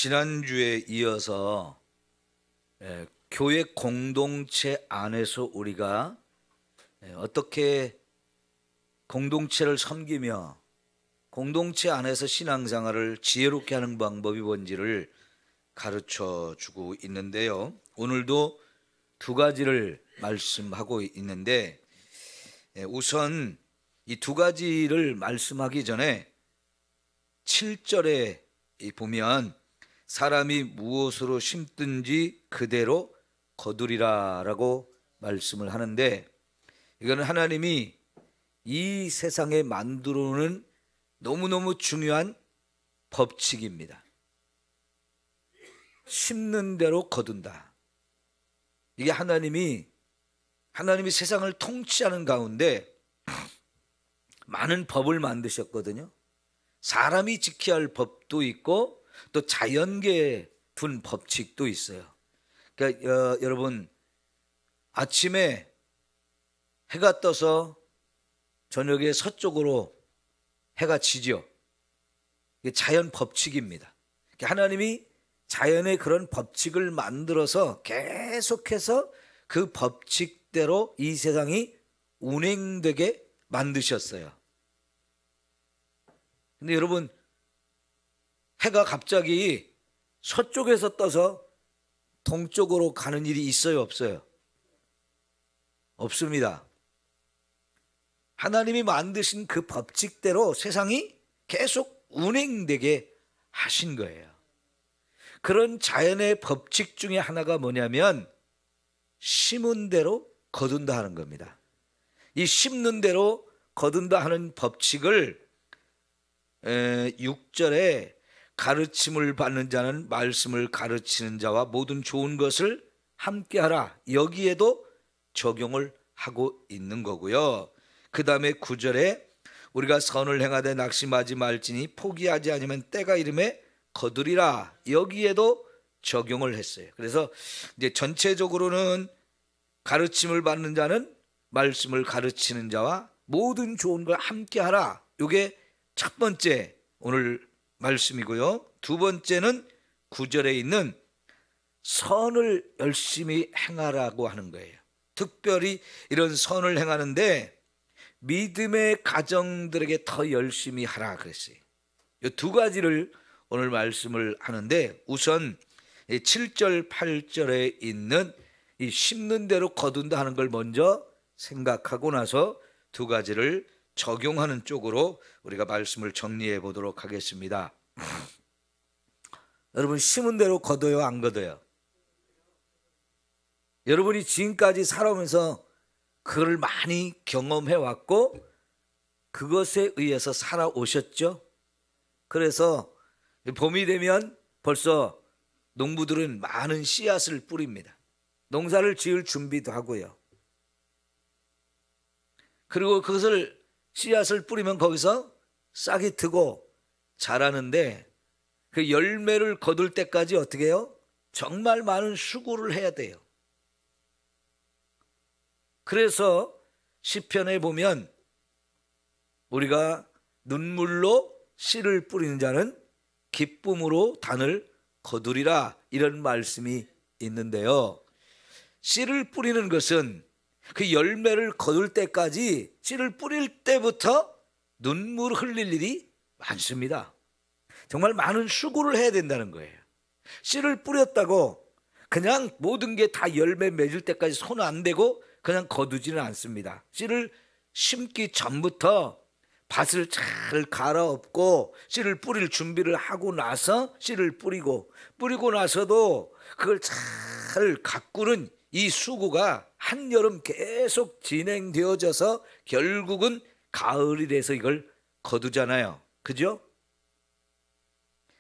지난주에 이어서 교회 공동체 안에서 우리가 어떻게 공동체를 섬기며 공동체 안에서 신앙생활을 지혜롭게 하는 방법이 뭔지를 가르쳐 주고 있는데요. 오늘도 두 가지를 말씀하고 있는데, 우선 이 두 가지를 말씀하기 전에 7절에 보면 사람이 무엇으로 심든지 그대로 거두리라 라고 말씀을 하는데, 이거는 하나님이 이 세상에 만들어 놓은 너무너무 중요한 법칙입니다. 심는 대로 거둔다. 이게 하나님이 세상을 통치하는 가운데 많은 법을 만드셨거든요. 사람이 지켜야 할 법도 있고 또 자연계에 둔 법칙도 있어요. 그러니까 여러분, 아침에 해가 떠서 저녁에 서쪽으로 해가 지죠. 이게 자연 법칙입니다. 그러니까 하나님이 자연의 그런 법칙을 만들어서 계속해서 그 법칙대로 이 세상이 운행되게 만드셨어요. 근데 여러분, 해가 갑자기 서쪽에서 떠서 동쪽으로 가는 일이 있어요, 없어요? 없습니다. 하나님이 만드신 그 법칙대로 세상이 계속 운행되게 하신 거예요. 그런 자연의 법칙 중에 하나가 뭐냐면 심은 대로 거둔다 하는 겁니다. 이 심는 대로 거둔다 하는 법칙을 6절에 가르침을 받는 자는 말씀을 가르치는 자와 모든 좋은 것을 함께하라, 여기에도 적용을 하고 있는 거고요. 그 다음에 9절에 우리가 선을 행하되 낙심하지 말지니 포기하지 않으면 때가 이름에 거두리라, 여기에도 적용을 했어요. 그래서 이제 전체적으로는 가르침을 받는 자는 말씀을 가르치는 자와 모든 좋은 걸 함께하라, 이게 첫 번째 오늘 말씀이고요. 두 번째는 9절에 있는 선을 열심히 행하라고 하는 거예요. 특별히 이런 선을 행하는데 믿음의 가정들에게 더 열심히 하라 그랬어요. 이 두 가지를 오늘 말씀을 하는데, 우선 7절 8절에 있는 이 심는 대로 거둔다 하는 걸 먼저 생각하고 나서 두 가지를 적용하는 쪽으로 우리가 말씀을 정리해 보도록 하겠습니다. 여러분, 심은 대로 거둬요, 안 거둬요? 여러분이 지금까지 살아오면서 그걸 많이 경험해 왔고 그것에 의해서 살아오셨죠? 그래서 봄이 되면 벌써 농부들은 많은 씨앗을 뿌립니다. 농사를 지을 준비도 하고요. 그리고 그것을 씨앗을 뿌리면 거기서 싹이 트고 자라는데, 그 열매를 거둘 때까지 어떻게 해요? 정말 많은 수고를 해야 돼요. 그래서 시편에 보면 우리가 눈물로 씨를 뿌리는 자는 기쁨으로 단을 거두리라, 이런 말씀이 있는데요. 씨를 뿌리는 것은 그 열매를 거둘 때까지, 씨를 뿌릴 때부터 눈물 흘릴 일이 많습니다. 정말 많은 수고를 해야 된다는 거예요. 씨를 뿌렸다고 그냥 모든 게 다 열매 맺을 때까지 손 안 대고 그냥 거두지는 않습니다. 씨를 심기 전부터 밭을 잘 갈아엎고 씨를 뿌릴 준비를 하고 나서 씨를 뿌리고 나서도 그걸 잘 가꾸는 이 수고가 한여름 계속 진행되어져서 결국은 가을이 돼서 이걸 거두잖아요. 그죠?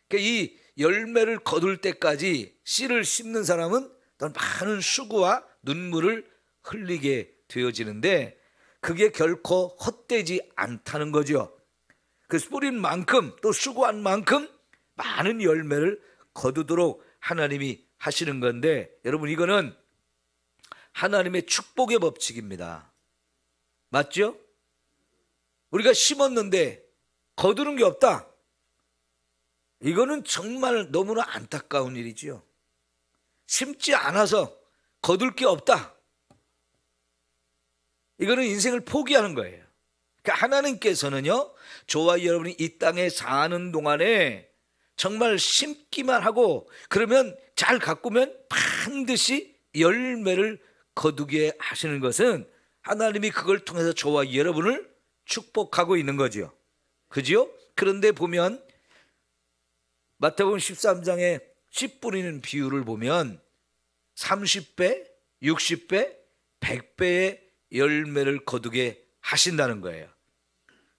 그러니까 이 열매를 거둘 때까지 씨를 심는 사람은 많은 수고와 눈물을 흘리게 되어지는데, 그게 결코 헛되지 않다는 거죠. 그 뿌린 만큼 또 수고한 만큼 많은 열매를 거두도록 하나님이 하시는 건데, 여러분, 이거는 하나님의 축복의 법칙입니다. 맞죠? 우리가 심었는데 거두는 게 없다. 이거는 정말 너무나 안타까운 일이지요. 심지 않아서 거둘 게 없다. 이거는 인생을 포기하는 거예요. 그러니까 하나님께서는요, 저와 여러분이 이 땅에 사는 동안에 정말 심기만 하고 그러면 잘 가꾸면 반드시 열매를 거두게 하시는 것은 하나님이 그걸 통해서 저와 여러분을 축복하고 있는 거죠. 그죠? 그런데 보면 마태복음 13장에 씨 뿌리는 비유를 보면 30배, 60배, 100배의 열매를 거두게 하신다는 거예요.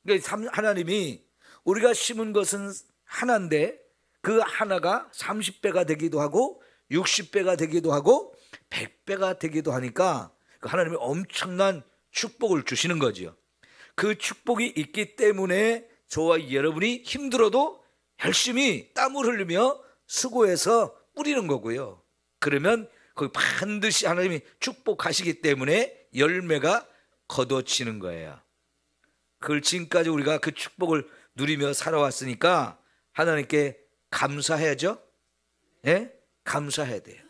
그러니까 하나님이 우리가 심은 것은 하나인데 그 하나가 30배가 되기도 하고 60배가 되기도 하고 100배가 되기도 하니까 하나님이 엄청난 축복을 주시는 거죠. 그 축복이 있기 때문에 저와 여러분이 힘들어도 열심히 땀을 흘리며 수고해서 뿌리는 거고요. 그러면 거기 반드시 하나님이 축복하시기 때문에 열매가 거둬지는 거예요. 그걸 지금까지 우리가 그 축복을 누리며 살아왔으니까 하나님께 감사해야죠. 예? 감사해야 돼요.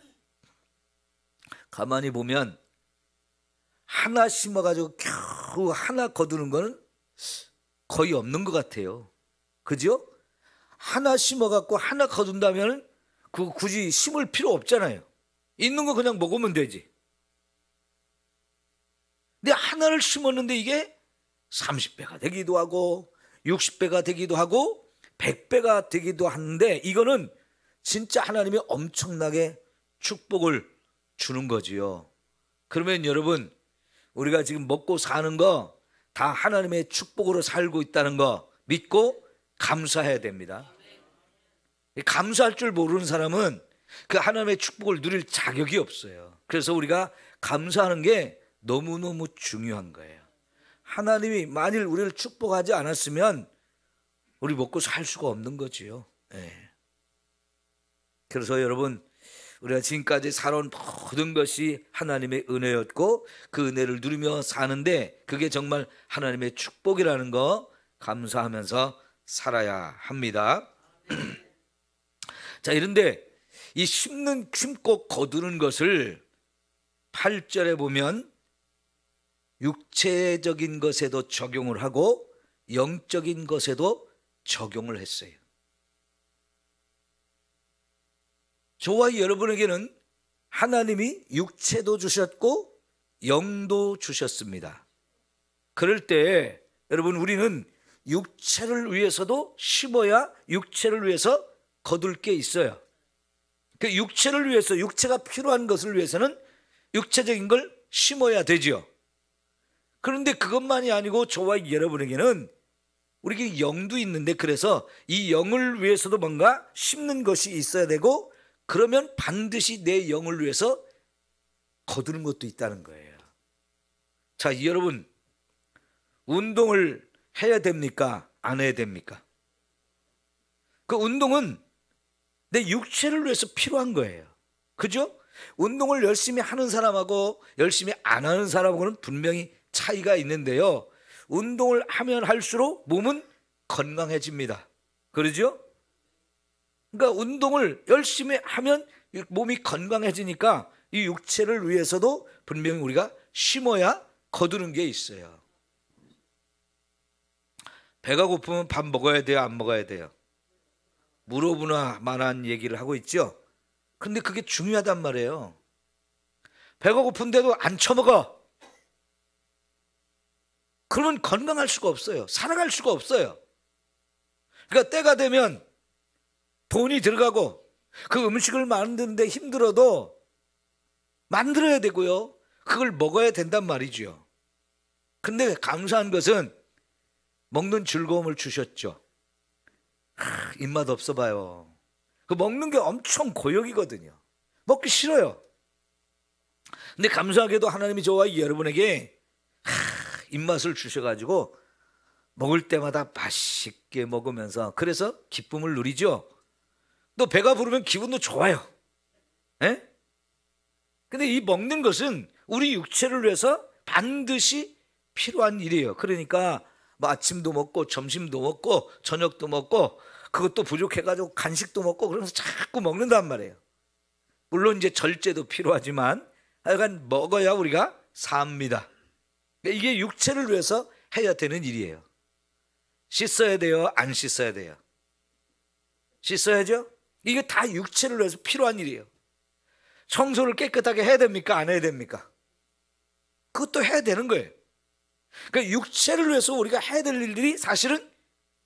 가만히 보면 하나 심어가지고 겨우 하나 거두는 거는 거의 없는 것 같아요. 그죠? 하나 심어갖고 하나 거둔다면 그 굳이 심을 필요 없잖아요. 있는 거 그냥 먹으면 되지. 근데 하나를 심었는데 이게 30배가 되기도 하고 60배가 되기도 하고 100배가 되기도 하는데 이거는 진짜 하나님이 엄청나게 축복을 주는 거지요. 그러면 여러분, 우리가 지금 먹고 사는 거 다 하나님의 축복으로 살고 있다는 거 믿고 감사해야 됩니다. 감사할 줄 모르는 사람은 그 하나님의 축복을 누릴 자격이 없어요. 그래서 우리가 감사하는 게 너무너무 중요한 거예요. 하나님이 만일 우리를 축복하지 않았으면 우리 먹고 살 수가 없는 거지요. 네. 그래서 여러분, 우리가 지금까지 살아온 모든 것이 하나님의 은혜였고 그 은혜를 누리며 사는데 그게 정말 하나님의 축복이라는 거 감사하면서 살아야 합니다. 자, 이런데 이 심고 거두는 것을 8절에 보면 육체적인 것에도 적용을 하고 영적인 것에도 적용을 했어요. 저와 여러분에게는 하나님이 육체도 주셨고 영도 주셨습니다. 그럴 때 여러분, 우리는 육체를 위해서도 심어야 육체를 위해서 거둘 게 있어요. 그 육체를 위해서, 육체가 필요한 것을 위해서는 육체적인 걸 심어야 되죠. 그런데 그것만이 아니고 저와 여러분에게는 우리에게 영도 있는데, 그래서 이 영을 위해서도 뭔가 심는 것이 있어야 되고, 그러면 반드시 내 영을 위해서 거두는 것도 있다는 거예요. 자, 여러분, 운동을 해야 됩니까? 안 해야 됩니까? 그 운동은 내 육체를 위해서 필요한 거예요. 그죠? 운동을 열심히 하는 사람하고 열심히 안 하는 사람하고는 분명히 차이가 있는데요, 운동을 하면 할수록 몸은 건강해집니다. 그러죠? 그러니까 운동을 열심히 하면 몸이 건강해지니까 이 육체를 위해서도 분명히 우리가 심어야 거두는 게 있어요. 배가 고프면 밥 먹어야 돼요? 안 먹어야 돼요? 물어보나 만한 얘기를 하고 있죠. 근데 그게 중요하단 말이에요. 배가 고픈데도 안 처먹어. 그러면 건강할 수가 없어요. 살아갈 수가 없어요. 그러니까 때가 되면 돈이 들어가고 그 음식을 만드는데 힘들어도 만들어야 되고요, 그걸 먹어야 된단 말이죠. 근데 감사한 것은 먹는 즐거움을 주셨죠. 입맛 없어 봐요. 그 먹는 게 엄청 고역이거든요. 먹기 싫어요. 근데 감사하게도 하나님이 저와 여러분에게 입맛을 주셔가지고 먹을 때마다 맛있게 먹으면서, 그래서 기쁨을 누리죠. 또 배가 부르면 기분도 좋아요. 에? 근데 이 먹는 것은 우리 육체를 위해서 반드시 필요한 일이에요. 그러니까 뭐 아침도 먹고 점심도 먹고 저녁도 먹고 그것도 부족해가지고 간식도 먹고 그러면서 자꾸 먹는단 말이에요. 물론 이제 절제도 필요하지만 하여간 먹어야 우리가 삽니다. 이게 육체를 위해서 해야 되는 일이에요. 씻어야 돼요? 안 씻어야 돼요? 씻어야죠? 이게 다 육체를 위해서 필요한 일이에요. 청소를 깨끗하게 해야 됩니까? 안 해야 됩니까? 그것도 해야 되는 거예요. 그러니까 육체를 위해서 우리가 해야 될 일들이 사실은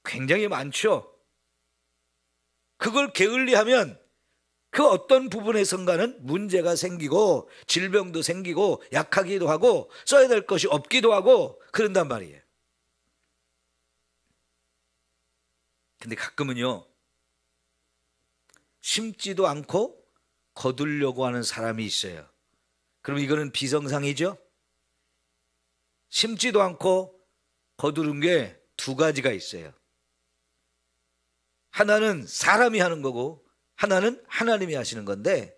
굉장히 많죠. 그걸 게을리하면 그 어떤 부분에선가는 문제가 생기고 질병도 생기고 약하기도 하고 써야 될 것이 없기도 하고 그런단 말이에요. 근데 가끔은요, 심지도 않고 거두려고 하는 사람이 있어요. 그럼 이거는 비정상이죠? 심지도 않고 거두는 게 두 가지가 있어요. 하나는 사람이 하는 거고 하나는 하나님이 하시는 건데,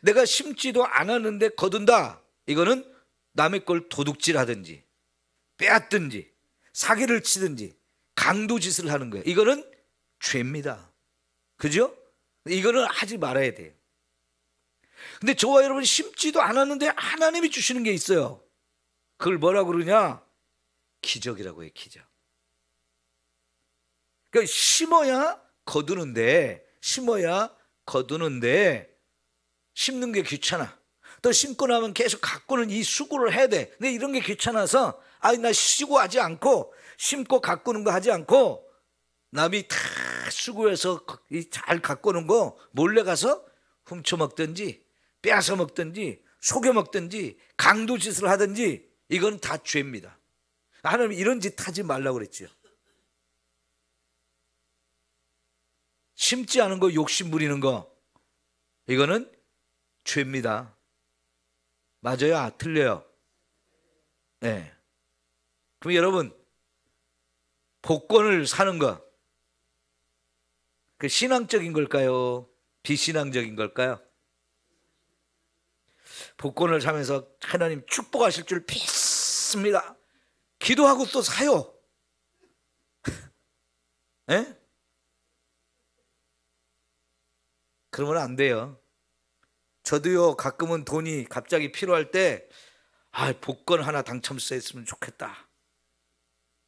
내가 심지도 않았는데 거둔다, 이거는 남의 걸 도둑질하든지 빼앗든지 사기를 치든지 강도짓을 하는 거예요. 이거는 죄입니다. 그죠? 이거는 하지 말아야 돼요. 근데 저와 여러분 심지도 않았는데 하나님이 주시는 게 있어요. 그걸 뭐라고 그러냐? 기적이라고 해요. 기적. 그러니까 심어야 거두는데 심는 게 귀찮아. 또 심고 나면 계속 가꾸는 이 수고를 해야 돼. 근데 이런 게 귀찮아서 나 쉬고 하지 않고 심고 가꾸는 거 하지 않고 남이 다 수고해서 잘 가꾸는 거 몰래 가서 훔쳐 먹든지 빼앗아 먹든지 속여 먹든지 강도짓을 하든지 이건 다 죄입니다. 하나님 이런 짓 하지 말라고 그랬죠. 심지 않은 거 욕심 부리는 거 이거는 죄입니다. 맞아요? 틀려요? 네. 그럼 여러분 복권을 사는 거 그 신앙적인 걸까요? 비신앙적인 걸까요? 복권을 사면서 하나님 축복하실 줄 믿습니다. 기도하고 또 사요. 네? 그러면 안 돼요. 저도요 가끔은 돈이 갑자기 필요할 때 복권 하나 당첨됐으면 좋겠다,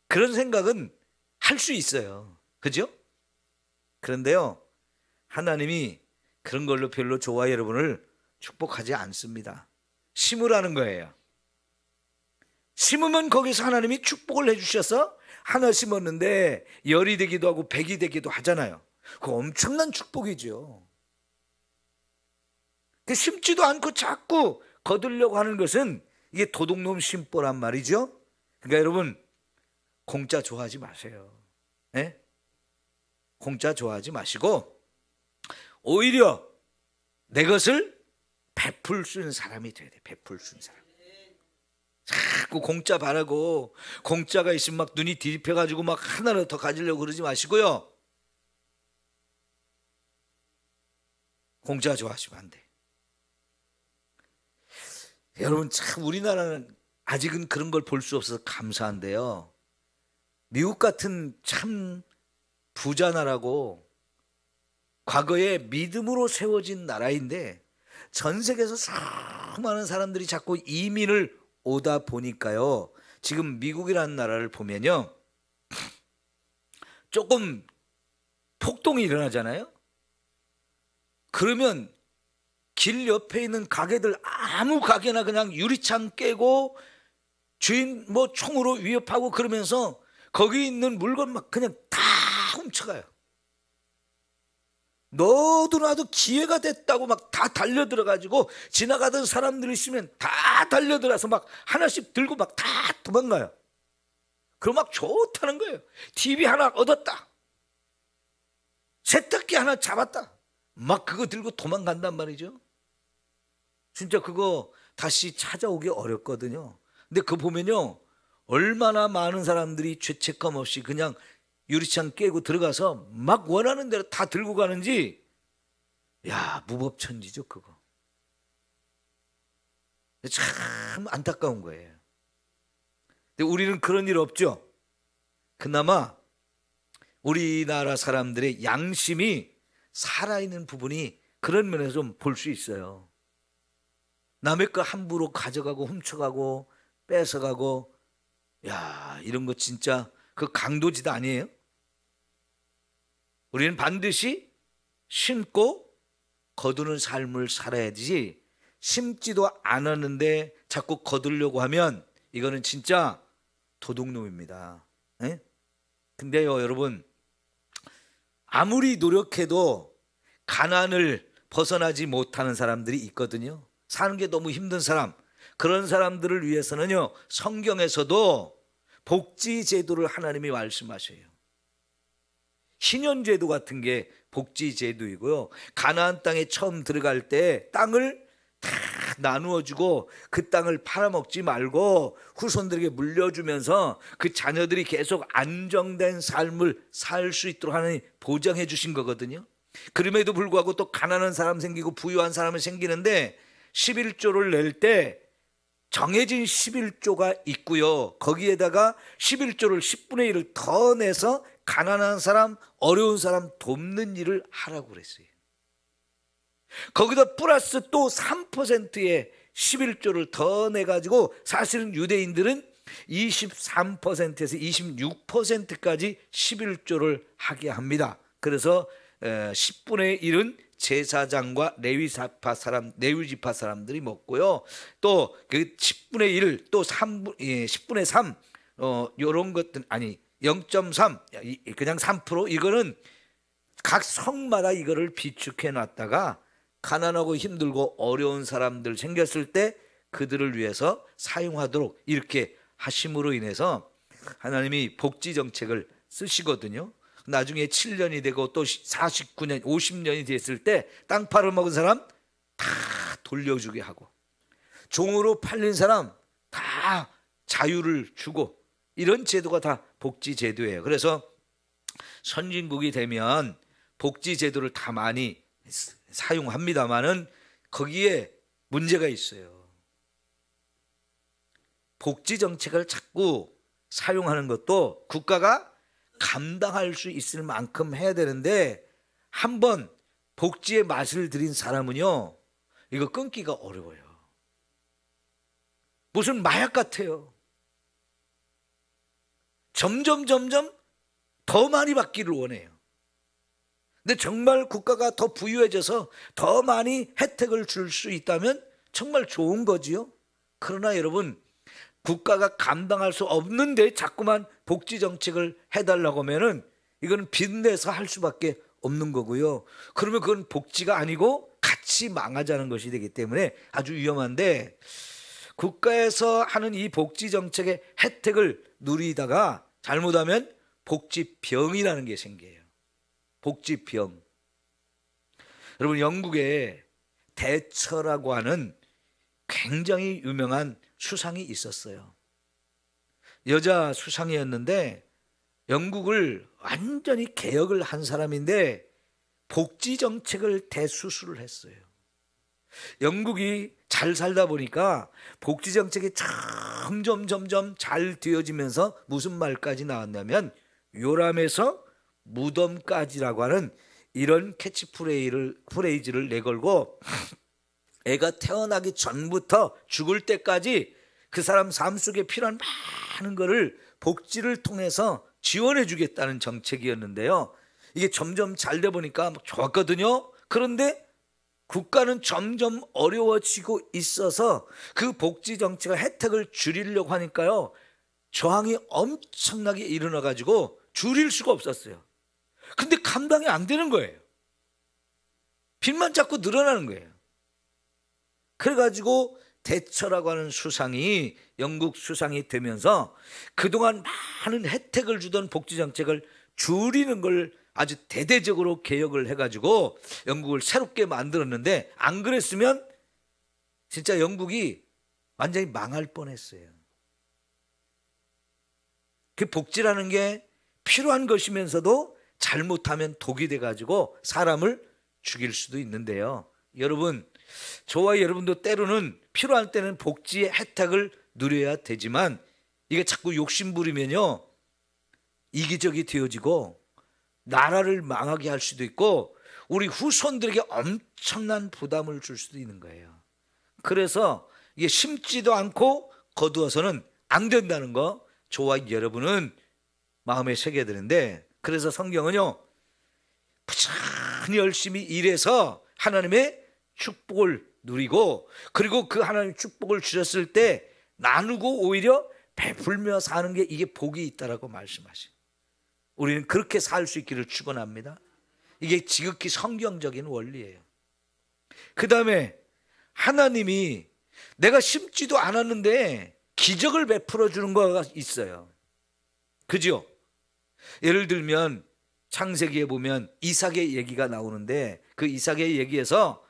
그런 생각은 할 수 있어요. 그죠? 그런데요 하나님이 그런 걸로 별로 저와 여러분을 축복하지 않습니다. 심으라는 거예요. 심으면 거기서 하나님이 축복을 해주셔서 하나 심었는데 10이 되기도 하고 100이 되기도 하잖아요. 그거 엄청난 축복이죠. 심지도 않고 자꾸 거두려고 하는 것은 이게 도둑놈 심보란 말이죠. 그러니까 여러분 공짜 좋아하지 마세요. 네? 공짜 좋아하지 마시고 오히려 내 것을 베풀 수 있는 사람이 돼야 돼. 베풀 수 있는 사람. 자꾸 공짜 바라고 공짜가 있으면 막 눈이 뒤집혀가지고 막 하나를 더 가지려고 그러지 마시고요. 공짜 좋아하시면 안 돼. 여러분 참 우리나라는 아직은 그런 걸 볼 수 없어서 감사한데요, 미국 같은 참 부자 나라고 과거에 믿음으로 세워진 나라인데 전 세계에서 수많은 사람들이 자꾸 이민을 오다 보니까요, 지금 미국이라는 나라를 보면요 조금 폭동이 일어나잖아요. 그러면 길 옆에 있는 가게들 아무 가게나 그냥 유리창 깨고 주인 총으로 위협하고 그러면서 거기 있는 물건 막 그냥 다 훔쳐가요. 너도 나도 기회가 됐다고 막 다 달려들어가지고 지나가던 사람들 있으면 다 달려들어서 막 하나씩 들고 막 다 도망가요. 그럼 막 좋다는 거예요. TV 하나 얻었다, 세탁기 하나 잡았다, 막 그거 들고 도망간단 말이죠. 진짜 그거 다시 찾아오기 어렵거든요. 근데 그거 보면요 얼마나 많은 사람들이 죄책감 없이 그냥 유리창 깨고 들어가서 막 원하는 대로 다 들고 가는지, 야 무법천지죠 그거. 참 안타까운 거예요. 근데 우리는 그런 일 없죠. 그나마 우리나라 사람들의 양심이 살아있는 부분이 그런 면에서 좀 볼 수 있어요. 남의 거 함부로 가져가고 훔쳐가고 뺏어가고, 야, 이런 거 진짜 그 강도짓 아니에요? 우리는 반드시 심고 거두는 삶을 살아야지, 심지도 않았는데 자꾸 거두려고 하면 이거는 진짜 도둑놈입니다. 에? 근데요, 여러분, 아무리 노력해도 가난을 벗어나지 못하는 사람들이 있거든요. 사는 게 너무 힘든 사람, 그런 사람들을 위해서는요, 성경에서도 복지 제도를 하나님이 말씀하셔요. 신현제도 같은 게 복지 제도이고요. 가나안 땅에 처음 들어갈 때 땅을 다 나누어 주고 그 땅을 팔아먹지 말고 후손들에게 물려주면서 그 자녀들이 계속 안정된 삶을 살 수 있도록 하나님이 보장해 주신 거거든요. 그럼에도 불구하고 또 가난한 사람 생기고 부유한 사람은 생기는데 11조를 낼 때 정해진 11조가 있고요. 거기에다가 11조를 10분의 1을 더 내서 가난한 사람, 어려운 사람 돕는 일을 하라고 그랬어요. 거기다 플러스 또 3%의 11조를 더 내가지고 사실은 유대인들은 23%에서 26%까지 11조를 하게 합니다. 그래서 10분의 1은 제사장과 레위지파 사람들이 먹고요. 또 그 10분의 1, 또 10분의 3, 요런 것들, 아니 0.3, 그냥 3%, 이거는 각 성마다 이거를 비축해 놨다가 가난하고 힘들고 어려운 사람들 생겼을 때 그들을 위해서 사용하도록 이렇게 하심으로 인해서 하나님이 복지 정책을 쓰시거든요. 나중에 7년이 되고 또 49년, 50년이 됐을 때 땅 팔아먹은 사람 다 돌려주게 하고, 종으로 팔린 사람 다 자유를 주고, 이런 제도가 다 복지 제도예요. 그래서 선진국이 되면 복지 제도를 다 많이 사용합니다만은 거기에 문제가 있어요. 복지 정책을 자꾸 사용하는 것도 국가가 감당할 수 있을 만큼 해야 되는데, 한번 복지의 맛을 들인 사람은요, 이거 끊기가 어려워요. 무슨 마약 같아요. 점점 더 많이 받기를 원해요. 근데 정말 국가가 더 부유해져서 더 많이 혜택을 줄 수 있다면 정말 좋은 거지요. 그러나 여러분, 국가가 감당할 수 없는데 자꾸만 복지 정책을 해달라고 하면은 이건 빚내서 할 수밖에 없는 거고요. 그러면 그건 복지가 아니고 같이 망하자는 것이 되기 때문에 아주 위험한데, 국가에서 하는 이 복지 정책의 혜택을 누리다가 잘못하면 복지병이라는 게 생겨요. 복지병. 여러분, 영국에 대처라고 하는 굉장히 유명한 수상이 있었어요. 여자 수상이었는데 영국을 완전히 개혁을 한 사람인데 복지 정책을 대수술을 했어요. 영국이 잘 살다 보니까 복지 정책이 점점 잘 되어지면서 무슨 말까지 나왔냐면 요람에서 무덤까지라고 하는 이런 캐치프레이즈를 내걸고 애가 태어나기 전부터 죽을 때까지 그 사람 삶 속에 필요한 많은 거를 복지를 통해서 지원해 주겠다는 정책이었는데요. 이게 점점 잘 돼 보니까 좋았거든요. 그런데 국가는 점점 어려워지고 있어서 그 복지 정책의 혜택을 줄이려고 하니까요, 저항이 엄청나게 일어나 가지고 줄일 수가 없었어요. 근데 감당이 안 되는 거예요. 빚만 자꾸 늘어나는 거예요. 그래가지고 대처라고 하는 수상이 영국 수상이 되면서 그동안 많은 혜택을 주던 복지정책을 줄이는 걸 아주 대대적으로 개혁을 해가지고 영국을 새롭게 만들었는데, 안 그랬으면 진짜 영국이 완전히 망할 뻔했어요. 그 복지라는 게 필요한 것이면서도 잘못하면 독이 돼가지고 사람을 죽일 수도 있는데요. 여러분, 저와 여러분도 때로는 필요할 때는 복지의 혜택을 누려야 되지만 이게 자꾸 욕심 부리면요, 이기적이 되어지고 나라를 망하게 할 수도 있고 우리 후손들에게 엄청난 부담을 줄 수도 있는 거예요. 그래서 이게 심지도 않고 거두어서는 안 된다는 거 저와 여러분은 마음에 새겨야 되는데, 그래서 성경은요 부지런히 열심히 일해서 하나님의 축복을 누리고, 그리고 그 하나님의 축복을 주셨을 때 나누고 오히려 베풀며 사는 게 이게 복이 있다라고 말씀하셔요. 우리는 그렇게 살 수 있기를 축원합니다. 이게 지극히 성경적인 원리예요. 그 다음에 하나님이 내가 심지도 않았는데 기적을 베풀어 주는 거가 있어요. 그죠? 예를 들면 창세기에 보면 이삭의 얘기가 나오는데, 그 이삭의 얘기에서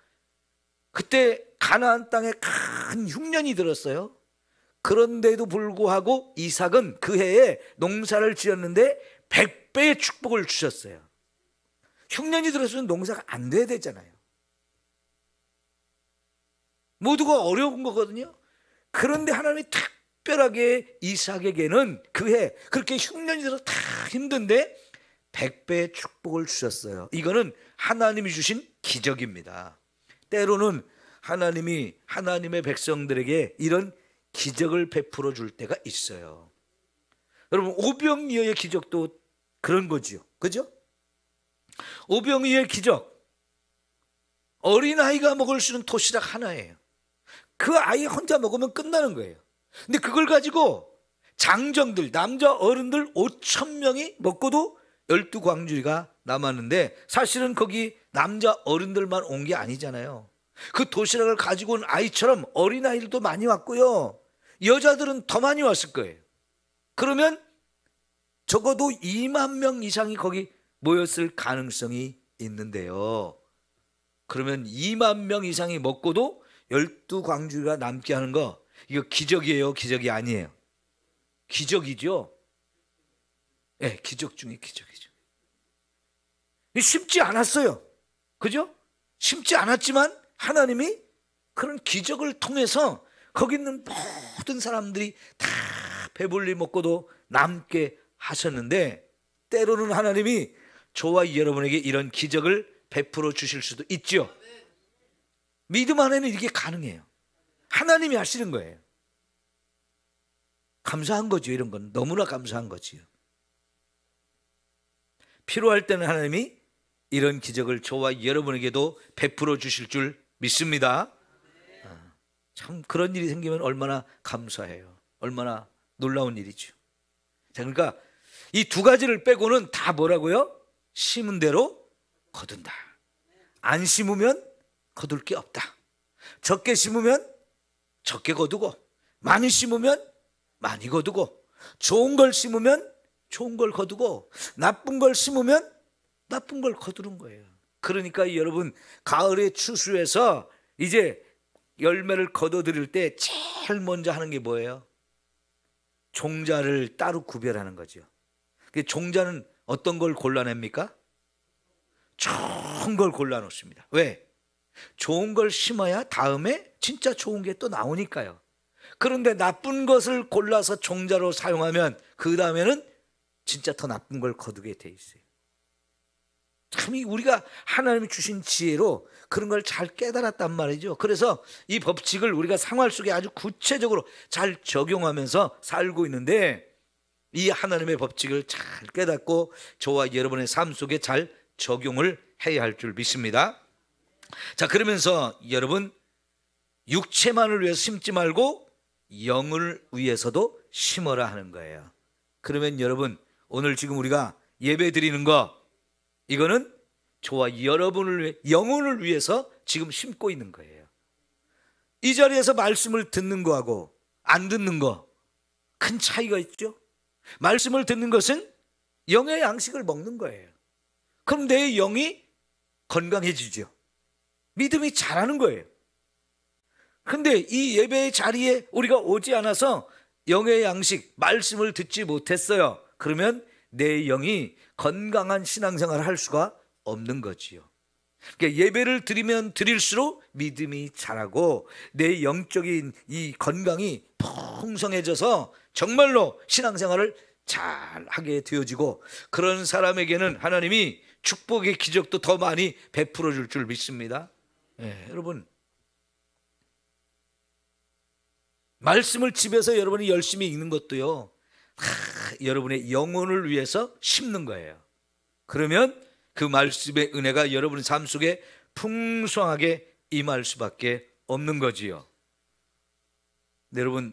그때 가나안 땅에 큰 흉년이 들었어요. 그런데도 불구하고 이삭은 그 해에 농사를 지었는데 100배의 축복을 주셨어요. 흉년이 들었으면 농사가 안 돼야 되잖아요. 모두가 어려운 거거든요. 그런데 하나님이 특별하게 이삭에게는 그 해 그렇게 흉년이 들어서 다 힘든데 100배의 축복을 주셨어요. 이거는 하나님이 주신 기적입니다. 때로는 하나님이 하나님의 백성들에게 이런 기적을 베풀어 줄 때가 있어요. 여러분, 오병이어의 기적도 그런 거지요. 그죠? 오병이어의 기적, 어린아이가 먹을 수 있는 도시락 하나예요. 그 아이 혼자 먹으면 끝나는 거예요. 근데 그걸 가지고 장정들, 남자 어른들 5,000명이 먹고도 12광주리가 남았는데, 사실은 거기 남자 어른들만 온 게 아니잖아요. 그 도시락을 가지고 온 아이처럼 어린아이들도 많이 왔고요, 여자들은 더 많이 왔을 거예요. 그러면 적어도 2만 명 이상이 거기 모였을 가능성이 있는데요. 그러면 2만 명 이상이 먹고도 12광주리가 남게 하는 거, 이거 기적이에요, 기적이 아니에요? 기적이죠. 네, 기적 중에 기적이죠. 쉽지 않았어요. 그죠? 쉽지 않았지만 하나님이 그런 기적을 통해서 거기 있는 모든 사람들이 다 배불리 먹고도 남게 하셨는데, 때로는 하나님이 저와 여러분에게 이런 기적을 베풀어 주실 수도 있죠. 믿음 안에는 이게 가능해요. 하나님이 하시는 거예요. 감사한 거죠. 이런 건 너무나 감사한 거지요. 필요할 때는 하나님이 이런 기적을 저와 여러분에게도 베풀어 주실 줄 믿습니다. 참 그런 일이 생기면 얼마나 감사해요. 얼마나 놀라운 일이죠. 자, 그러니까 이 두 가지를 빼고는 다 뭐라고요? 심은 대로 거둔다. 안 심으면 거둘 게 없다. 적게 심으면 적게 거두고, 많이 심으면 많이 거두고, 좋은 걸 심으면 좋은 걸 거두고, 나쁜 걸 심으면 나쁜 걸 거두는 거예요. 그러니까 여러분, 가을의 추수에서 이제 열매를 거둬들일 때 제일 먼저 하는 게 뭐예요? 종자를 따로 구별하는 거죠. 종자는 어떤 걸 골라냅니까? 좋은 걸 골라놓습니다. 왜? 좋은 걸 심어야 다음에 진짜 좋은 게 또 나오니까요. 그런데 나쁜 것을 골라서 종자로 사용하면 그 다음에는 진짜 더 나쁜 걸 거두게 돼 있어요. 참 우리가 하나님이 주신 지혜로 그런 걸 잘 깨달았단 말이죠. 그래서 이 법칙을 우리가 생활 속에 아주 구체적으로 잘 적용하면서 살고 있는데, 이 하나님의 법칙을 잘 깨닫고 저와 여러분의 삶 속에 잘 적용을 해야 할 줄 믿습니다. 자, 그러면서 여러분, 육체만을 위해서 심지 말고 영을 위해서도 심어라 하는 거예요. 그러면 여러분, 오늘 지금 우리가 예배 드리는 거, 이거는 저와 여러분을 위해, 영혼을 위해서 지금 심고 있는 거예요. 이 자리에서 말씀을 듣는 거하고 안 듣는 거 큰 차이가 있죠. 말씀을 듣는 것은 영의 양식을 먹는 거예요. 그럼 내 영이 건강해지죠. 믿음이 자라는 거예요. 그런데 이 예배의 자리에 우리가 오지 않아서 영의 양식, 말씀을 듣지 못했어요. 그러면 내 영이 건강한 신앙생활을 할 수가 없는 거지요. 그러니까 예배를 드리면 드릴수록 믿음이 자라고 내 영적인 이 건강이 풍성해져서 정말로 신앙생활을 잘 하게 되어지고, 그런 사람에게는 하나님이 축복의 기적도 더 많이 베풀어 줄 줄 믿습니다. 여러분, 말씀을 집에서 여러분이 열심히 읽는 것도요, 여러분의 영혼을 위해서 심는 거예요. 그러면 그 말씀의 은혜가 여러분의 삶 속에 풍성하게 임할 수밖에 없는 거지요. 여러분,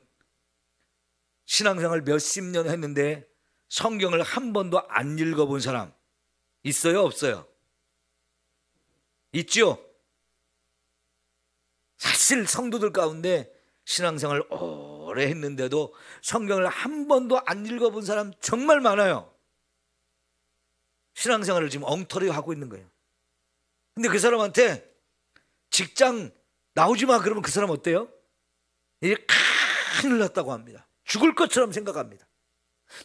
신앙생활 몇십 년 했는데 성경을 한 번도 안 읽어본 사람 있어요, 없어요? 있죠? 사실 성도들 가운데 신앙생활 오래 했는데도 성경을 한 번도 안 읽어본 사람 정말 많아요. 신앙생활을 지금 엉터리 하고 있는 거예요. 근데 그 사람한테 직장 나오지 마 그러면 그 사람 어때요? 이제 큰일 났다고 합니다. 죽을 것처럼 생각합니다.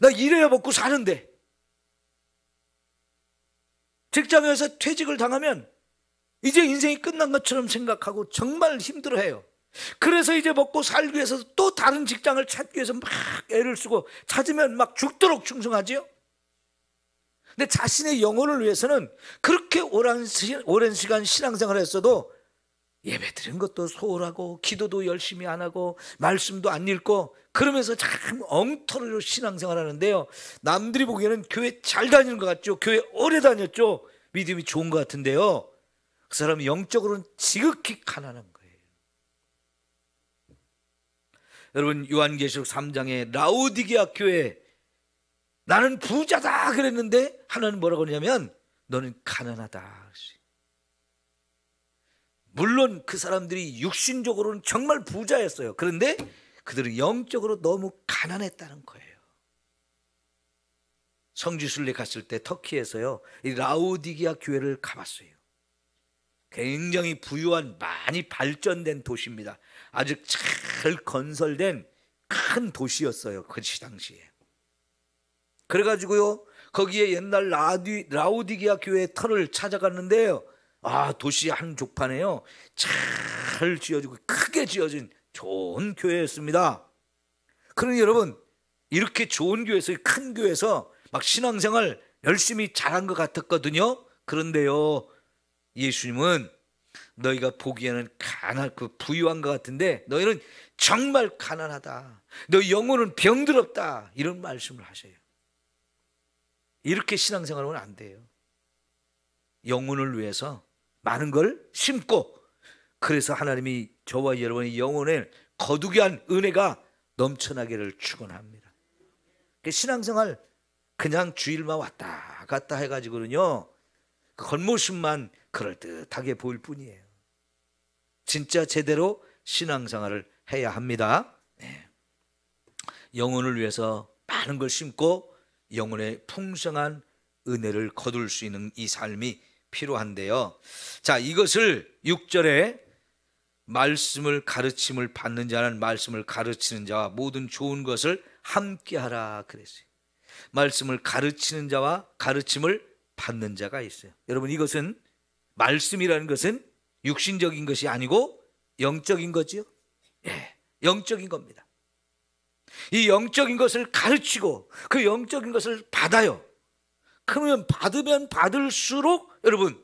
나 일해야 먹고 사는데. 직장에서 퇴직을 당하면 이제 인생이 끝난 것처럼 생각하고 정말 힘들어해요. 그래서 이제 먹고 살기 위해서 또 다른 직장을 찾기 위해서 막 애를 쓰고 찾으면 막 죽도록 충성하지요. 근데 자신의 영혼을 위해서는 그렇게 오랜 시간 신앙생활을 했어도 예배 드리는 것도 소홀하고 기도도 열심히 안 하고 말씀도 안 읽고 그러면서 참 엉터리로 신앙생활 하는데요, 남들이 보기에는 교회 잘 다니는 것 같죠. 교회 오래 다녔죠. 믿음이 좋은 것 같은데요, 그 사람은 영적으로는 지극히 가난한 거예요. 여러분, 요한계시록 3장에 라오디게아 교회, 나는 부자다 그랬는데 하나님 뭐라고 그러냐면 너는 가난하다. 물론 그 사람들이 육신적으로는 정말 부자였어요. 그런데 그들은 영적으로 너무 가난했다는 거예요. 성지순례 갔을 때 터키에서요, 이 라오디게아 교회를 가봤어요. 굉장히 부유한, 많이 발전된 도시입니다. 아주 잘 건설된 큰 도시였어요, 그 당시에. 그래가지고요, 거기에 옛날 라오디게아 교회의 터를 찾아갔는데요, 도시 한 족판에요, 잘 지어지고 크게 지어진 좋은 교회였습니다. 그러니 여러분, 이렇게 좋은 교회에서, 큰 교회에서 막 신앙생활 열심히 잘한 것 같았거든요. 그런데요, 예수님은 너희가 보기에는 부유한 것 같은데 너희는 정말 가난하다, 너희 영혼은 병들었다, 이런 말씀을 하셔요. 이렇게 신앙생활은 안 돼요. 영혼을 위해서 많은 걸 심고, 그래서 하나님이 저와 여러분의 영혼을 거두게 한 은혜가 넘쳐나기를 축원합니다. 신앙생활 그냥 주일만 왔다 갔다 해가지고는요, 그 겉모습만 그럴듯하게 보일 뿐이에요. 진짜 제대로 신앙생활을 해야 합니다. 영혼을 위해서 많은 걸 심고 영혼의 풍성한 은혜를 거둘 수 있는 이 삶이 필요한데요, 자, 이것을 6절에 말씀을 가르침을 받는 자는 말씀을 가르치는 자와 모든 좋은 것을 함께하라 그랬어요. 말씀을 가르치는 자와 가르침을 받는 자가 있어요. 여러분, 이것은, 말씀이라는 것은 육신적인 것이 아니고 영적인 거지요. 영적인 겁니다. 이 영적인 것을 가르치고 그 영적인 것을 받아요. 그러면 받으면 받을수록 여러분,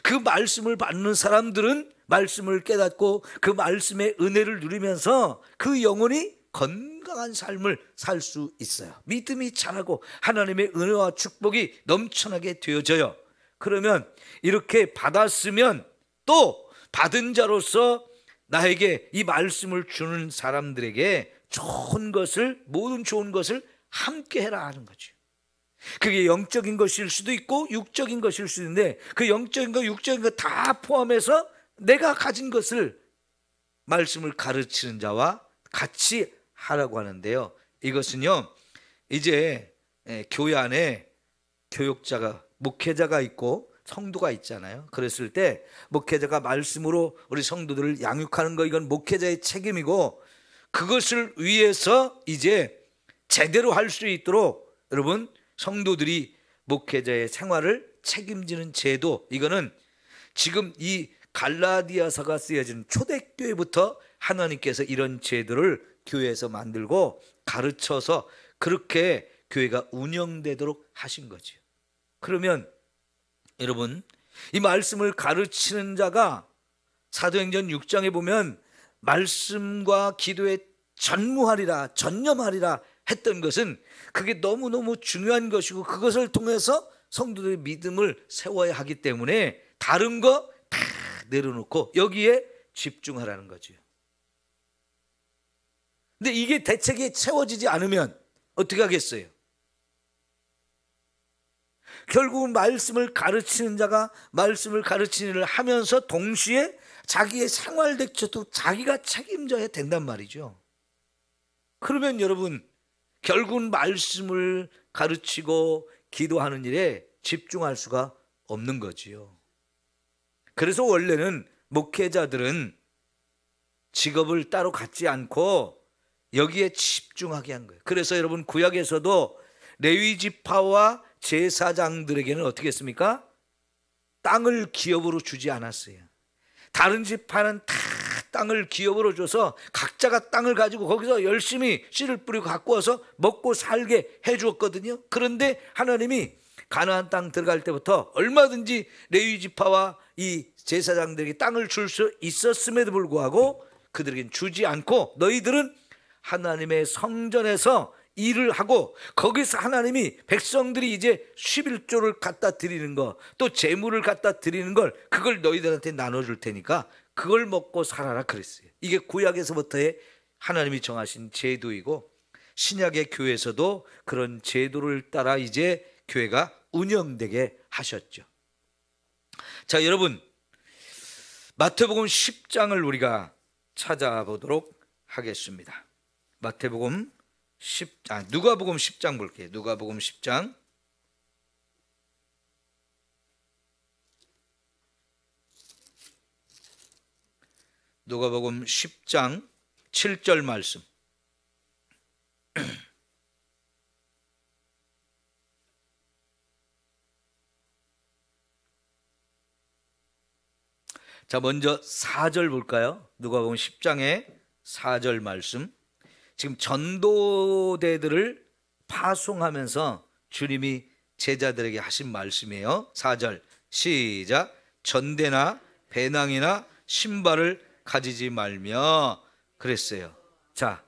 그 말씀을 받는 사람들은 말씀을 깨닫고 그 말씀의 은혜를 누리면서 그 영혼이 건강한 삶을 살 수 있어요. 믿음이 자라고 하나님의 은혜와 축복이 넘쳐나게 되어져요. 그러면 이렇게 받았으면 또 받은 자로서 나에게 이 말씀을 주는 사람들에게 좋은 것을, 모든 좋은 것을 함께 해라 하는 거죠. 그게 영적인 것일 수도 있고 육적인 것일 수도 있는데, 그 영적인 것, 육적인 것 다 포함해서 내가 가진 것을 말씀을 가르치는 자와 같이 하라고 하는데요, 이것은요, 이제 교회 안에 교육자가, 목회자가 있고 성도가 있잖아요. 그랬을 때 목회자가 말씀으로 우리 성도들을 양육하는 거, 이건 목회자의 책임이고, 그것을 위해서 이제 제대로 할 수 있도록 여러분, 성도들이 목회자의 생활을 책임지는 제도, 이거는 지금 이 갈라디아서가 쓰여진 초대교회부터 하나님께서 이런 제도를 교회에서 만들고 가르쳐서 그렇게 교회가 운영되도록 하신 거죠. 그러면 여러분, 이 말씀을 가르치는 자가 사도행전 6장에 보면 말씀과 기도에 전념하리라 했던 것은 그게 너무너무 중요한 것이고, 그것을 통해서 성도들의 믿음을 세워야 하기 때문에 다른 거 다 내려놓고 여기에 집중하라는 거죠. 근데 이게 대책이 채워지지 않으면 어떻게 하겠어요? 결국은 말씀을 가르치는 자가 말씀을 가르치는 일을 하면서 동시에 자기의 생활 대처도 자기가 책임져야 된단 말이죠. 그러면 여러분, 결국은 말씀을 가르치고 기도하는 일에 집중할 수가 없는 거지요. 그래서 원래는 목회자들은 직업을 따로 갖지 않고 여기에 집중하게 한 거예요. 그래서 여러분, 구약에서도 레위 지파와 제사장들에게는 어떻게 했습니까? 땅을 기업으로 주지 않았어요. 다른 지파는 다 땅을 기업으로 줘서 각자가 땅을 가지고 거기서 열심히 씨를 뿌리고 갖고 와서 먹고 살게 해주었거든요. 그런데 하나님이 가나안 땅 들어갈 때부터 얼마든지 레위 지파와 이 제사장들에게 땅을 줄 수 있었음에도 불구하고 그들에겐 주지 않고, 너희들은 하나님의 성전에서 일을 하고 거기서 하나님이 백성들이 이제 11조를 갖다 드리는 거, 또 재물을 갖다 드리는 걸, 그걸 너희들한테 나눠줄 테니까 그걸 먹고 살아라 그랬어요. 이게 구약에서부터의 하나님이 정하신 제도이고, 신약의 교회에서도 그런 제도를 따라 이제 교회가 운영되게 하셨죠. 자, 여러분, 마태복음 10장을 우리가 찾아보도록 하겠습니다. 마태복음 누가복음 10장 볼게요. 누가복음 10장. 누가복음 10장 7절 말씀. 자, 먼저 4절 볼까요? 누가복음 10장의 4절 말씀. 지금 전도대들을 파송하면서 주님이 제자들에게 하신 말씀이에요. 4절 시작. 전대나 배낭이나 신발을 가지지 말며 그랬어요. 자,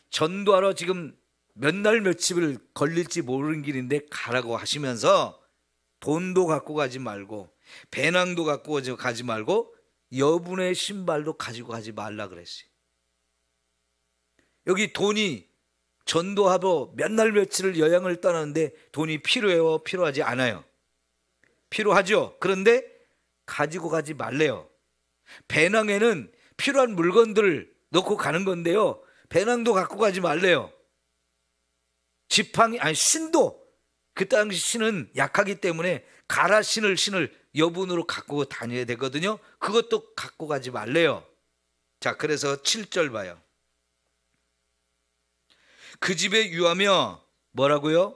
전도하러 지금 몇 날 며칠을 걸릴지 모르는 길인데 가라고 하시면서 돈도 갖고 가지 말고 배낭도 갖고 가지 말고 여분의 신발도 가지고 가지 말라 그랬어요. 여기 돈이, 전도하러 몇 날 며칠을 여행을 떠나는데 돈이 필요해요? 필요하지 않아요? 필요하죠. 그런데 가지고 가지 말래요. 배낭에는 필요한 물건들을 넣고 가는 건데요, 배낭도 갖고 가지 말래요. 신도, 그 당시 신은 약하기 때문에 가라 신을 여분으로 갖고 다녀야 되거든요. 그것도 갖고 가지 말래요. 자, 그래서 7절 봐요. 그 집에 유하며 뭐라고요?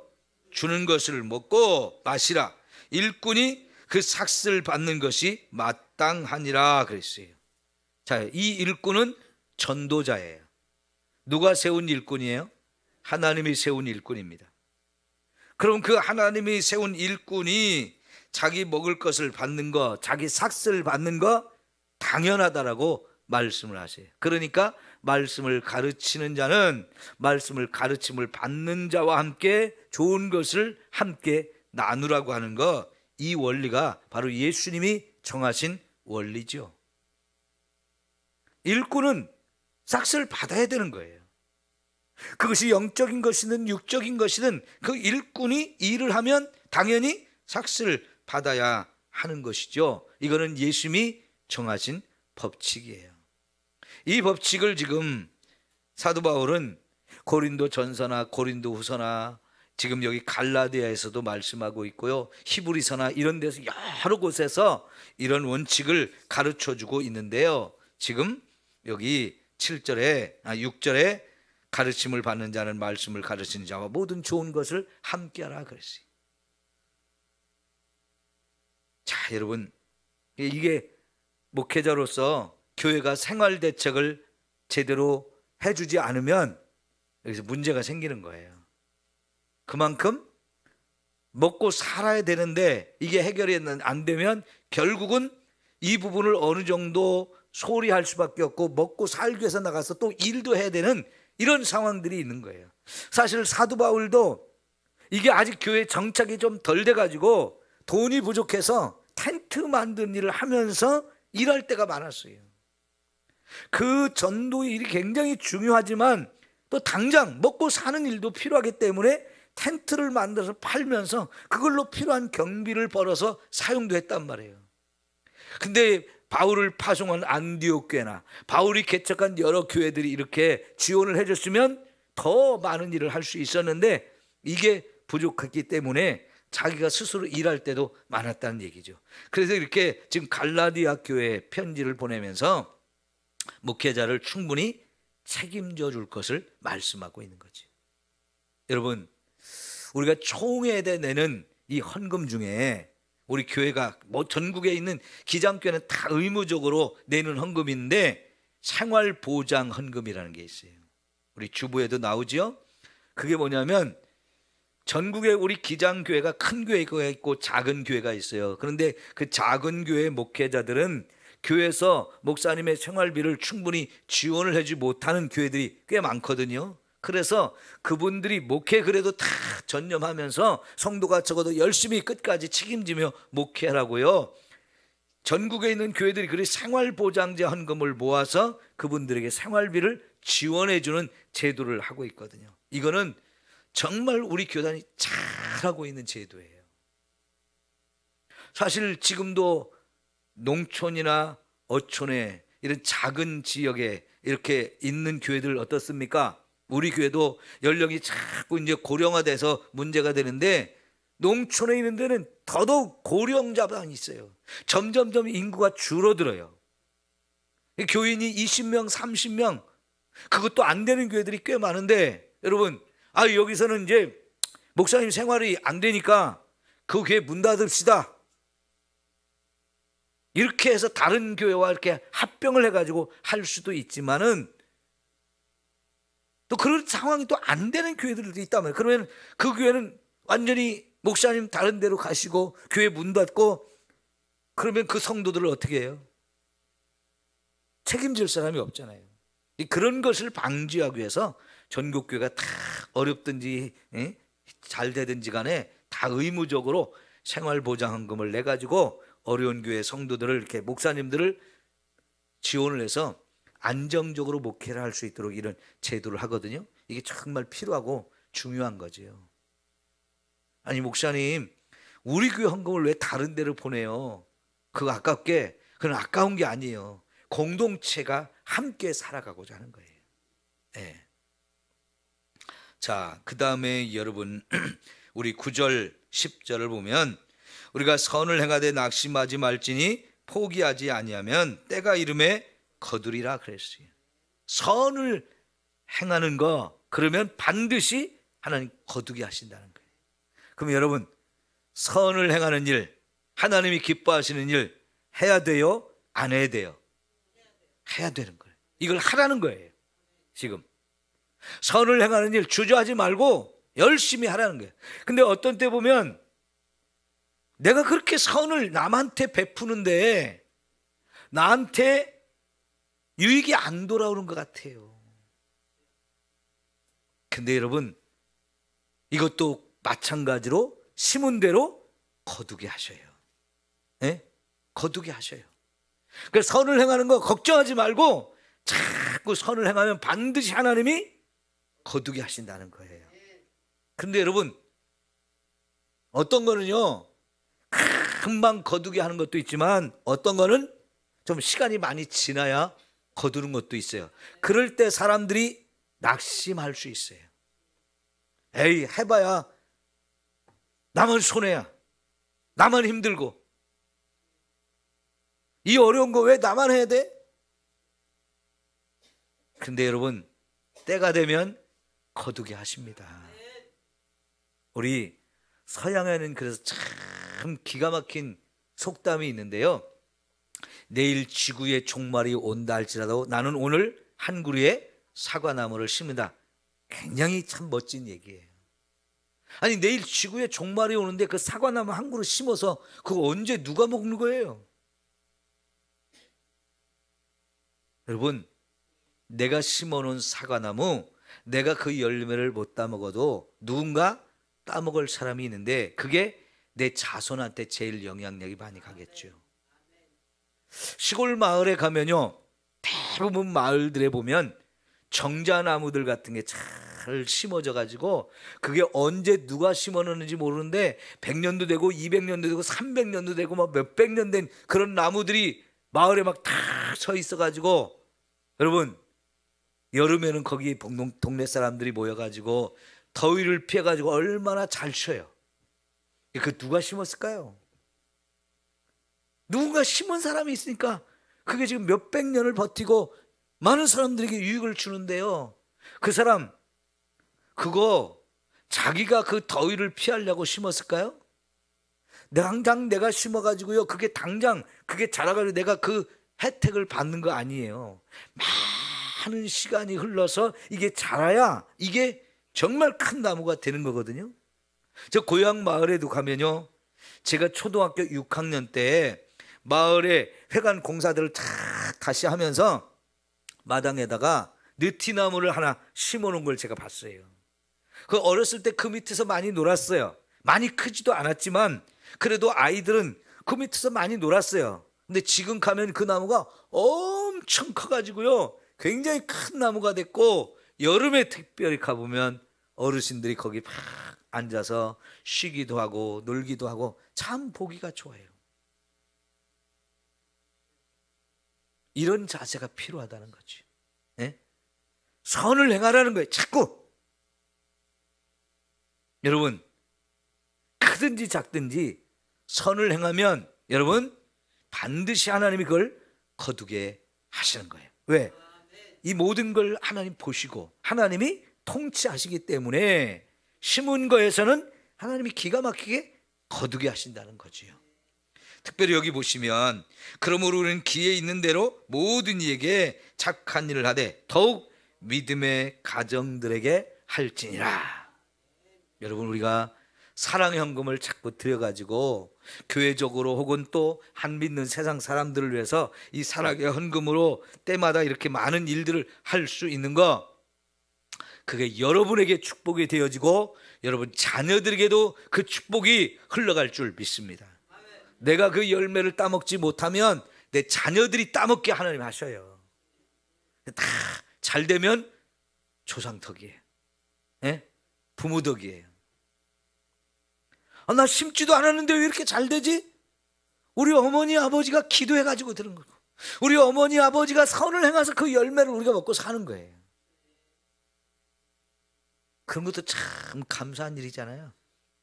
주는 것을 먹고 마시라. 일꾼이 그 삭슬 받는 것이 마땅하니라 그랬어요. 자, 이 일꾼은 전도자예요. 누가 세운 일꾼이에요? 하나님이 세운 일꾼입니다. 그럼 그 하나님이 세운 일꾼이 자기 먹을 것을 받는 거, 자기 삭슬 받는 거 당연하다라고 말씀을 하세요. 그러니까 말씀을 가르치는 자는 말씀을 가르침을 받는 자와 함께 좋은 것을 함께 나누라고 하는 거, 이 원리가 바로 예수님이 정하신 원리죠. 일꾼은 삭슬 받아야 되는 거예요. 그것이 영적인 것이든 육적인 것이든 그 일꾼이 일을 하면 당연히 삭슬 받아야 하는 것이죠. 이거는 예수님이 정하신 법칙이에요. 이 법칙을 지금 사도 바울은 고린도 전서나 고린도 후서나 지금 여기 갈라디아에서도 말씀하고 있고요, 히브리서나 이런 데서 여러 곳에서 이런 원칙을 가르쳐주고 있는데요, 지금 여기 6절에 가르침을 받는 자는 말씀을 가르치는 자와 모든 좋은 것을 함께하라 그랬어요. 자, 여러분, 이게 목회자로서 교회가 생활 대책을 제대로 해주지 않으면 여기서 문제가 생기는 거예요. 그만큼 먹고 살아야 되는데 이게 해결이 안 되면 결국은 이 부분을 어느 정도 소홀히 할 수밖에 없고 먹고 살기 위해서 나가서 또 일도 해야 되는 이런 상황들이 있는 거예요. 사실 사도 바울도 이게 아직 교회 정착이 좀 덜 돼가지고 돈이 부족해서 텐트 만드는 일을 하면서 일할 때가 많았어요. 그 전도의 일이 굉장히 중요하지만 또 당장 먹고 사는 일도 필요하기 때문에 텐트를 만들어서 팔면서 그걸로 필요한 경비를 벌어서 사용도 했단 말이에요. 근데 바울을 파송한 안디옥 교회나 바울이 개척한 여러 교회들이 이렇게 지원을 해줬으면 더 많은 일을 할 수 있었는데 이게 부족했기 때문에 자기가 스스로 일할 때도 많았다는 얘기죠. 그래서 이렇게 지금 갈라디아 교회에 편지를 보내면서 목회자를 충분히 책임져 줄 것을 말씀하고 있는 거죠. 여러분, 우리가 총회에 내는 이 헌금 중에 우리 교회가 뭐 전국에 있는 기장교회는 다 의무적으로 내는 헌금인데 생활보장 헌금이라는 게 있어요. 우리 주보에도 나오죠. 그게 뭐냐면 전국에 우리 기장교회가 큰 교회가 있고 작은 교회가 있어요. 그런데 그 작은 교회 목회자들은 교회에서 목사님의 생활비를 충분히 지원을 해주지 못하는 교회들이 꽤 많거든요. 그래서 그분들이 목회 그래도 다 전념하면서 성도가 적어도 열심히 끝까지 책임지며 목회하라고요. 전국에 있는 교회들이 그리 생활보장제 헌금을 모아서 그분들에게 생활비를 지원해주는 제도를 하고 있거든요. 이거는 정말 우리 교단이 잘하고 있는 제도예요. 사실 지금도 농촌이나 어촌에 이런 작은 지역에 이렇게 있는 교회들 어떻습니까? 우리 교회도 연령이 자꾸 이제 고령화돼서 문제가 되는데 농촌에 있는 데는 더더욱 고령자가 있어요. 점점점 인구가 줄어들어요. 교인이 20명, 30명 그것도 안 되는 교회들이 꽤 많은데 여러분, 여기서는 이제 목사님 생활이 안 되니까 그 교회 문 닫읍시다. 이렇게 해서 다른 교회와 이렇게 합병을 해가지고 할 수도 있지만은 또 그런 상황이 또 안 되는 교회들도 있다면 그러면 그 교회는 완전히 목사님 다른 데로 가시고 교회 문 닫고 그러면 그 성도들을 어떻게 해요? 책임질 사람이 없잖아요. 그런 것을 방지하기 위해서 전국교회가 다 어렵든지 잘 되든지 간에 다 의무적으로 생활보장헌금을 내가지고 어려운 교회 성도들을 이렇게 목사님들을 지원을 해서 안정적으로 목회를 할 수 있도록 이런 제도를 하거든요. 이게 정말 필요하고 중요한 거죠. 아니 목사님 우리 교회 헌금을 왜 다른 데로 보내요? 그거 아깝게. 그건 아까운 게 아니에요. 공동체가 함께 살아가고자 하는 거예요. 네. 자, 그 다음에 여러분 우리 9절 10절을 보면 우리가 선을 행하되 낙심하지 말지니 포기하지 아니하면 때가 이름에 거두리라 그랬어요. 선을 행하는 거 그러면 반드시 하나님 거두게 하신다는 거예요. 그럼 여러분 선을 행하는 일, 하나님이 기뻐하시는 일 해야 돼요? 안 해야 돼요? 해야 되는 거예요. 이걸 하라는 거예요. 지금 선을 행하는 일 주저하지 말고 열심히 하라는 거예요. 근데 어떤 때 보면 내가 그렇게 선을 남한테 베푸는데 나한테 유익이 안 돌아오는 것 같아요. 근데 여러분 이것도 마찬가지로 심은 대로 거두게 하셔요. 네? 거두게 하셔요. 그래서 선을 행하는 거 걱정하지 말고 자꾸 선을 행하면 반드시 하나님이 거두게 하신다는 거예요. 근데 여러분 어떤 거는요 금방 거두게 하는 것도 있지만 어떤 거는 좀 시간이 많이 지나야 거두는 것도 있어요. 그럴 때 사람들이 낙심할 수 있어요. 에이 해봐야 나만 손해야. 나만 힘들고 이 어려운 거 왜 나만 해야 돼? 근데 여러분 때가 되면 거두게 하십니다. 우리 서양에는 그래서 참 기가 막힌 속담이 있는데요. 내일 지구의 종말이 온다 할지라도 나는 오늘 한 그루의 사과나무를 심는다. 굉장히 참 멋진 얘기예요. 아니 내일 지구에 종말이 오는데 그 사과나무 한 그루 심어서 그거 언제 누가 먹는 거예요? 여러분, 내가 심어놓은 사과나무, 내가 그 열매를 못 따먹어도 누군가 따먹을 사람이 있는데 그게 내 자손한테 제일 영향력이 많이 가겠죠. 시골 마을에 가면요, 대부분 마을들에 보면 정자나무들 같은 게 잘 심어져 가지고 그게 언제 누가 심어놓는지 모르는데 100년도 되고 200년도 되고 300년도 되고 막 몇백 년 된 그런 나무들이 마을에 막 다 서 있어 가지고, 여러분 여름에는 거기 동네 사람들이 모여 가지고 더위를 피해 가지고 얼마나 잘 쉬어요. 그 누가 심었을까요? 누군가 심은 사람이 있으니까 그게 지금 몇백 년을 버티고 많은 사람들에게 유익을 주는데요, 그 사람 그거 자기가 그 더위를 피하려고 심었을까요? 당장 내가 심어가지고요, 그게 당장 그게 자라가지고 내가 그 혜택을 받는 거 아니에요. 많은 시간이 흘러서 이게 자라야 이게 정말 큰 나무가 되는 거거든요. 저 고향 마을에도 가면요, 제가 초등학교 6학년 때 마을에 회관 공사들을 다시 하면서 마당에다가 느티나무를 하나 심어놓은 걸 제가 봤어요. 그 어렸을 때 그 밑에서 많이 놀았어요. 많이 크지도 않았지만 그래도 아이들은 그 밑에서 많이 놀았어요. 근데 지금 가면 그 나무가 엄청 커가지고요, 굉장히 큰 나무가 됐고, 여름에 특별히 가보면 어르신들이 거기 막 앉아서 쉬기도 하고 놀기도 하고 참 보기가 좋아요. 이런 자세가 필요하다는 거지. 예? 선을 행하라는 거예요. 자꾸. 여러분, 크든지 작든지 선을 행하면 여러분 반드시 하나님이 그걸 거두게 하시는 거예요. 왜? 이 모든 걸 하나님 보시고 하나님이 통치하시기 때문에 심은 거에서는 하나님이 기가 막히게 거두게 하신다는 거지요. 특별히 여기 보시면, 그러므로 우리는 기에 있는 대로 모든 이에게 착한 일을 하되 더욱 믿음의 가정들에게 할지니라. 여러분, 우리가 사랑 현금을 자꾸 드려가지고 교회적으로 혹은 또 안 믿는 세상 사람들을 위해서 이 사랑의 헌금으로 때마다 이렇게 많은 일들을 할 수 있는 거, 그게 여러분에게 축복이 되어지고 여러분 자녀들에게도 그 축복이 흘러갈 줄 믿습니다. 내가 그 열매를 따먹지 못하면 내 자녀들이 따먹게 하나님 하셔요. 다 잘 되면 조상 덕이에요. 예? 부모 덕이에요. 나 심지도 않았는데 왜 이렇게 잘 되지? 우리 어머니 아버지가 기도해가지고 들은 거고, 우리 어머니 아버지가 선을 행해서 그 열매를 우리가 먹고 사는 거예요. 그런 것도 참 감사한 일이잖아요.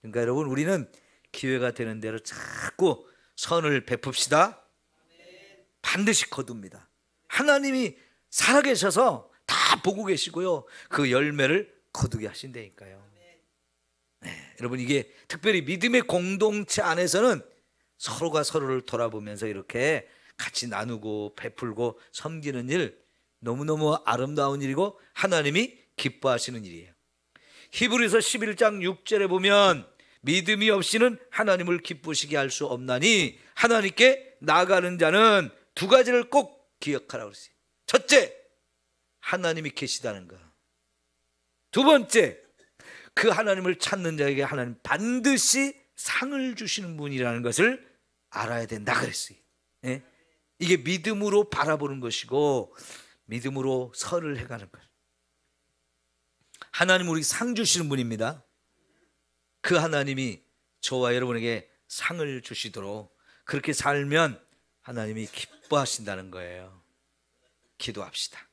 그러니까 여러분, 우리는 기회가 되는 대로 자꾸 선을 베풉시다. 반드시 거둡니다. 하나님이 살아계셔서 다 보고 계시고요, 그 열매를 거두게 하신다니까요. 네, 여러분, 이게 특별히 믿음의 공동체 안에서는 서로가 서로를 돌아보면서 이렇게 같이 나누고 베풀고 섬기는 일, 너무너무 아름다운 일이고 하나님이 기뻐하시는 일이에요. 히브리서 11장 6절에 보면 믿음이 없이는 하나님을 기쁘시게 할 수 없나니 하나님께 나아가는 자는 두 가지를 꼭 기억하라고 그랬어요. 첫째, 하나님이 계시다는 거. 두 번째, 그 하나님을 찾는 자에게 하나님 반드시 상을 주시는 분이라는 것을 알아야 된다 그랬어요. 예? 이게 믿음으로 바라보는 것이고 믿음으로 설을 해가는 것. 하나님 우리 상 주시는 분입니다. 그 하나님이 저와 여러분에게 상을 주시도록 그렇게 살면 하나님이 기뻐하신다는 거예요. 기도합시다.